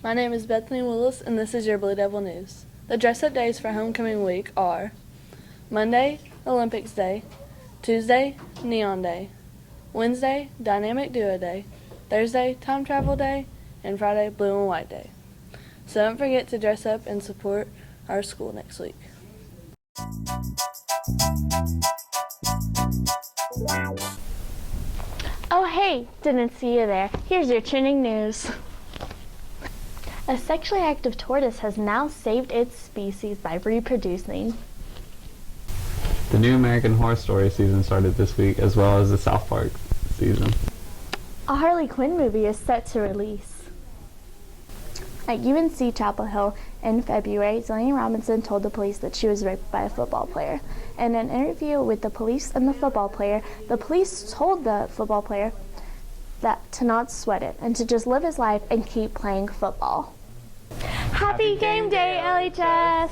My name is Bethany Willis, and this is your Blue Devil News. The dress-up days for homecoming week are Monday, Olympics Day, Tuesday, Neon Day, Wednesday, Dynamic Duo Day, Thursday, Time Travel Day, and Friday, Blue and White Day. So don't forget to dress up and support our school next week. Oh hey, didn't see you there. Here's your trending news. A sexually active tortoise has now saved its species by reproducing. The new American Horror Story season started this week, as well as the South Park season. A Harley Quinn movie is set to release. At UNC Chapel Hill in February, Zeleny Robinson told the police that she was raped by a football player. In an interview with the police and the football player, the police told the football player that to not sweat it and to just live his life and keep playing football. Happy game day, LHS!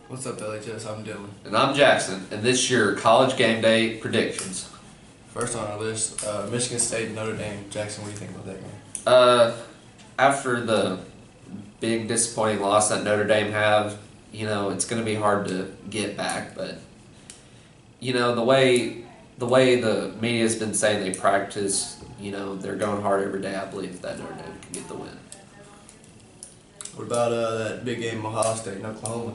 What's up, LHS? I'm Dylan. And I'm Jackson, and this is your college game day predictions. First on our list, Michigan State, Notre Dame. Jackson, what do you think about that game? After the big disappointing loss that Notre Dame have, it's going to be hard to get back. But the way the media's been saying they practice, they're going hard every day. I believe that Notre Dame can get the win. What about that big game, Ohio State and Oklahoma?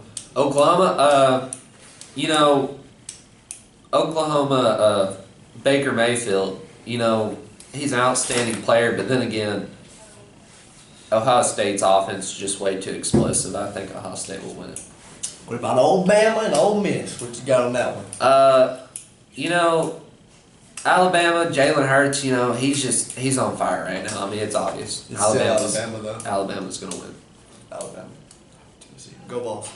Oklahoma, Baker Mayfield, he's an outstanding player, but then again, Ohio State's offense is just way too explosive. I think Ohio State will win it. What about Old Bama and Ole Miss? What you got on that one? Alabama, Jalen Hurts, he's on fire right now. I mean, it's obvious. It's Alabama, though. Alabama's going to win. Alabama. Tennessee. Go Vols.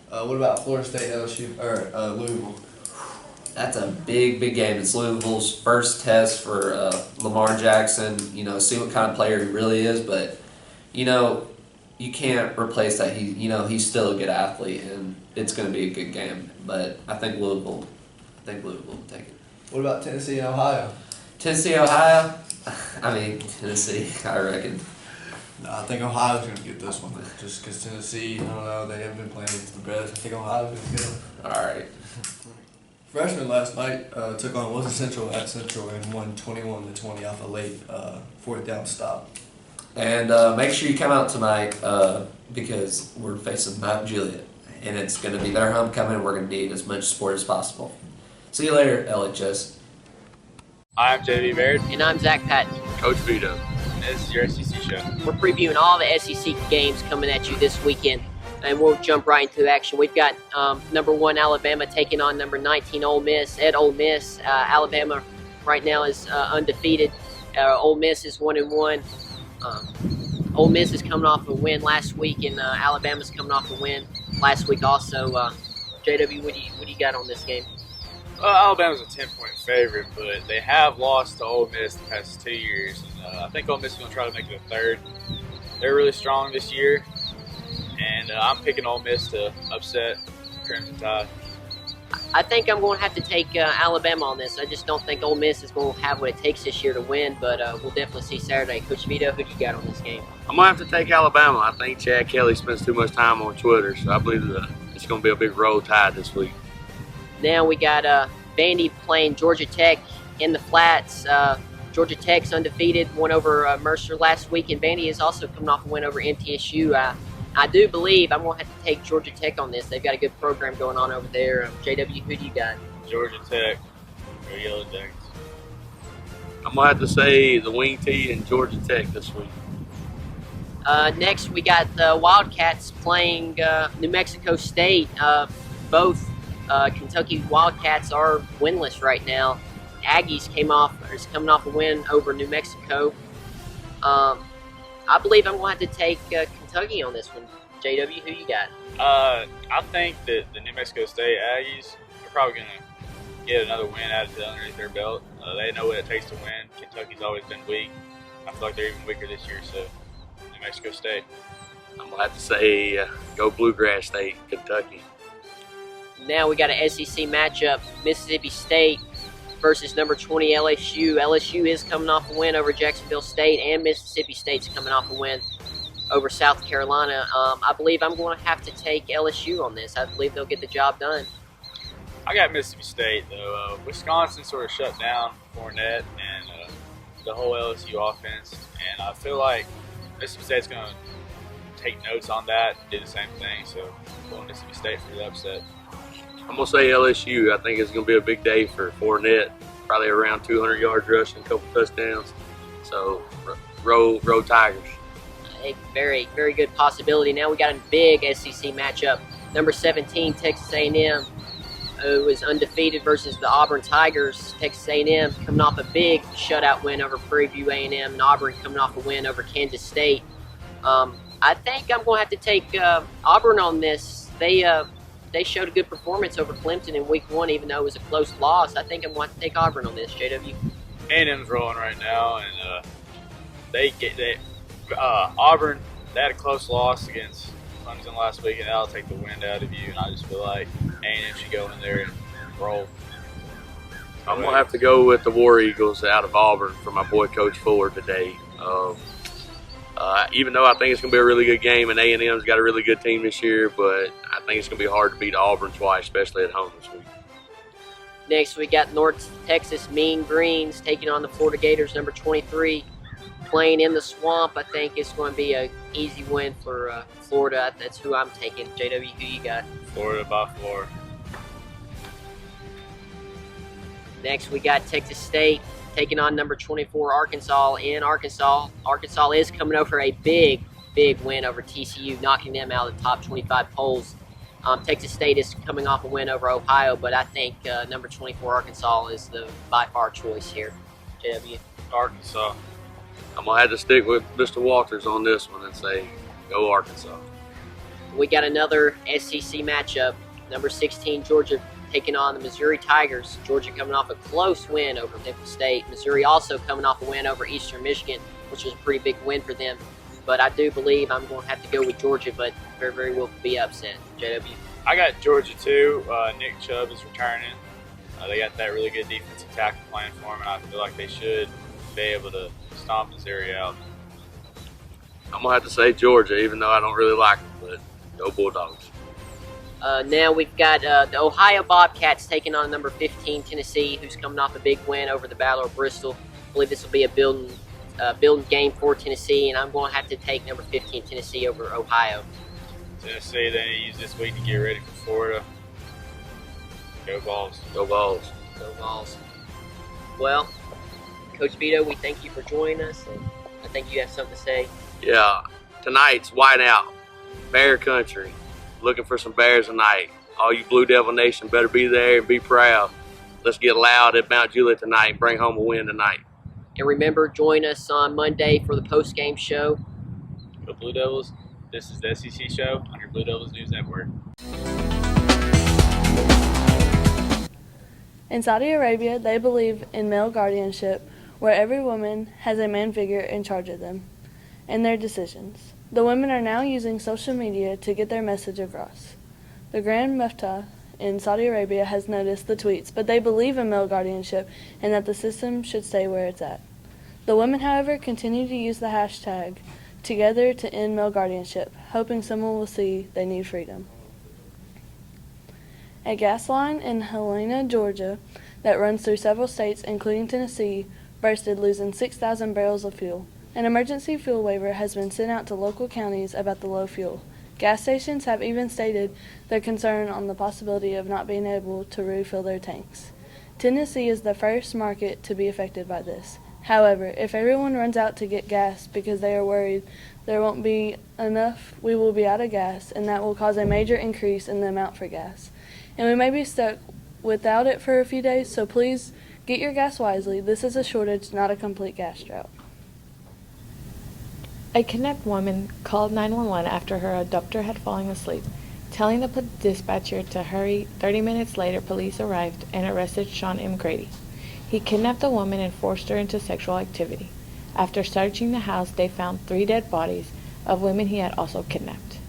What about Florida State, LSU, or Louisville? That's a big game. It's Louisville's first test for Lamar Jackson. See what kind of player he really is. But, you can't replace that. He's still a good athlete, and it's going to be a good game. But I think Louisville will take it. What about Tennessee and Ohio? Tennessee, Ohio? Tennessee, I reckon. No, I think Ohio's going to get this one. Just because Tennessee, I don't know, they haven't been playing the best. I think Ohio's going to get it. All right. Freshmen last night took on Wilson Central at Central and won 21-20 off a late fourth down stop. And make sure you come out tonight because we're facing Mount Juliet, and it's going to be their homecoming, and we're going to need as much support as possible. See you later, LHS. I'm JD Baird. And I'm Zach Patton. Coach Vito. And this is your SEC show. We're previewing all the SEC games coming at you this weekend, and we'll jump right into action. We've got number 1 Alabama taking on number 19 Ole Miss at Ole Miss. Alabama right now is undefeated. Ole Miss is 1-1. Ole Miss is coming off a win last week, and Alabama's coming off a win last week also. JW, what do you got on this game? Alabama's a 10-point favorite, but they have lost to Ole Miss the past 2 years. I think Ole Miss is going to try to make it a third. They're really strong this year, and I'm picking Ole Miss to upset Crimson Tide. I think I'm going to have to take Alabama on this. I just don't think Ole Miss is going to have what it takes this year to win, but we'll definitely see Saturday. Coach Vito, who do you got on this game? I'm going to have to take Alabama. I think Chad Kelly spends too much time on Twitter, so I believe it's going to be a big roll tide this week. Now we got Vandy playing Georgia Tech in the flats. Georgia Tech's undefeated, won over Mercer last week, and Vandy is also coming off a win over MTSU. I do believe I'm going to have to take Georgia Tech on this. They've got a good program going on over there. JW, who do you got? Georgia Tech, or Yellow Jackets. I'm going to have to say the Wing T and Georgia Tech this week. Next, we got the Wildcats playing New Mexico State. Both Kentucky Wildcats are winless right now. Aggies is coming off a win over New Mexico. I believe I'm going to have to take Kentucky on this one. JW, who you got? I think that the New Mexico State Aggies are probably going to get another win out of underneath their belt. They know what it takes to win. Kentucky's always been weak. I feel like they're even weaker this year, so New Mexico State. I'm going to have to say go Bluegrass State, Kentucky. Now we got an SEC matchup. Mississippi State versus number 20 LSU. LSU is coming off a win over Jacksonville State, and Mississippi State's coming off a win over South Carolina. I believe I'm going to have to take LSU on this. I believe they'll get the job done. I got Mississippi State, though. Wisconsin sort of shut down Fournette and the whole LSU offense, and I feel like Mississippi State's going to take notes on that and do the same thing, so I'm going Mississippi State for the upset. I'm going to say LSU. I think it's going to be a big day for Fournette, probably around 200 yards rushing, a couple touchdowns. So, roll Tigers. A very, very good possibility. Now we got a big SEC matchup. Number 17, Texas A&M, who is undefeated versus the Auburn Tigers. Texas A&M coming off a big shutout win over Prairie View A&M, and Auburn coming off a win over Kansas State. I think I'm going to have to take Auburn on this. They showed a good performance over Clemson in Week 1, even though it was a close loss. I think I'm going to have to take Auburn on this, JW. A&M's rolling right now, and Auburn, they had a close loss against Clemson last week, and that'll take the wind out of you. And I just feel like A&M should go in there and roll. I'm going to have to go with the War Eagles out of Auburn for my boy Coach Fuller today. Even though I think it's going to be a really good game, and A&M's got a really good team this year, but I think it's going to be hard to beat Auburn twice, especially at home this week. Next, we got North Texas Mean Greens taking on the Florida Gators, number 23. Playing in the swamp, I think it's going to be an easy win for Florida. That's who I'm taking. JW, who you got? Florida by 4. Next, we got Texas State taking on number 24 Arkansas in Arkansas. Arkansas is coming over a big win over TCU, knocking them out of the top 25 polls. Texas State is coming off a win over Ohio, but I think number 24 Arkansas is the by far choice here. JW. Arkansas. I'm going to have to stick with Mr. Walters on this one and say, go Arkansas. We got another SEC matchup. Number 16, Georgia taking on the Missouri Tigers. Georgia coming off a close win over Memphis State. Missouri also coming off a win over Eastern Michigan, which was a pretty big win for them. But I do believe I'm going to have to go with Georgia, but very, very well be upset. JW. I got Georgia, too. Nick Chubb is returning. They got that really good defensive tackle plan for him, and I feel like they should be able to stomp Missouri out. I'm going to have to say Georgia, even though I don't really like them, but go Bulldogs. Now we've got the Ohio Bobcats taking on number 15 Tennessee, who's coming off a big win over the Battle of Bristol. I believe this will be a building game for Tennessee, and I'm going to have to take number 15 Tennessee over Ohio. Tennessee, they need to use this week to get ready for Florida. Go Vols. Go Vols. Go Vols. Well, Coach Vito, we thank you for joining us, and I think you have something to say. Yeah, tonight's white out, Bear Country. Looking for some Bears tonight. All you Blue Devil Nation better be there and be proud. Let's get loud at Mount Juliet tonight and bring home a win tonight. And remember, join us on Monday for the post-game show. Go Blue Devils. This is the SEC show on your Blue Devils News Network. In Saudi Arabia, they believe in male guardianship, where every woman has a man figure in charge of them and their decisions. The women are now using social media to get their message across. The Grand Mufti in Saudi Arabia has noticed the tweets, but they believe in male guardianship and that the system should stay where it's at. The women, however, continue to use the hashtag together to end male guardianship, hoping someone will see they need freedom. A gas line in Helena, Georgia, that runs through several states, including Tennessee, bursted, losing 6,000 barrels of fuel. An emergency fuel waiver has been sent out to local counties about the low fuel. Gas stations have even stated their concern on the possibility of not being able to refill their tanks. Tennessee is the first market to be affected by this. However, if everyone runs out to get gas because they are worried there won't be enough, we will be out of gas, and that will cause a major increase in the amount for gas. And we may be stuck without it for a few days, so please get your gas wisely. This is a shortage, not a complete gas drought. A kidnapped woman called 911 after her abductor had fallen asleep, telling the dispatcher to hurry. 30 minutes later, police arrived and arrested Sean M. Grady. He kidnapped the woman and forced her into sexual activity. After searching the house, they found 3 dead bodies of women he had also kidnapped.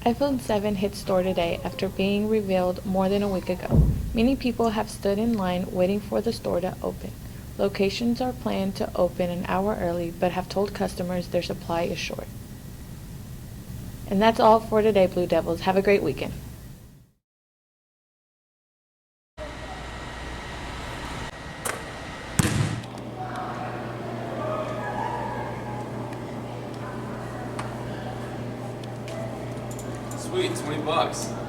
iPhone 7 hit store today after being revealed more than a week ago. Many people have stood in line waiting for the store to open. Locations are planned to open an hour early, but have told customers their supply is short. And that's all for today, Blue Devils. Have a great weekend. Sweet, $20.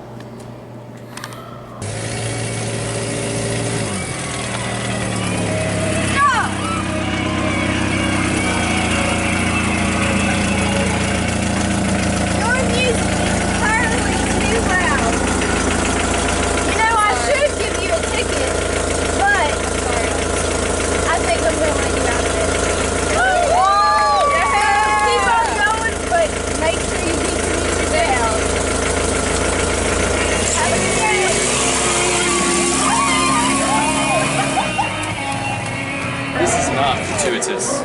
This is not gratuitous.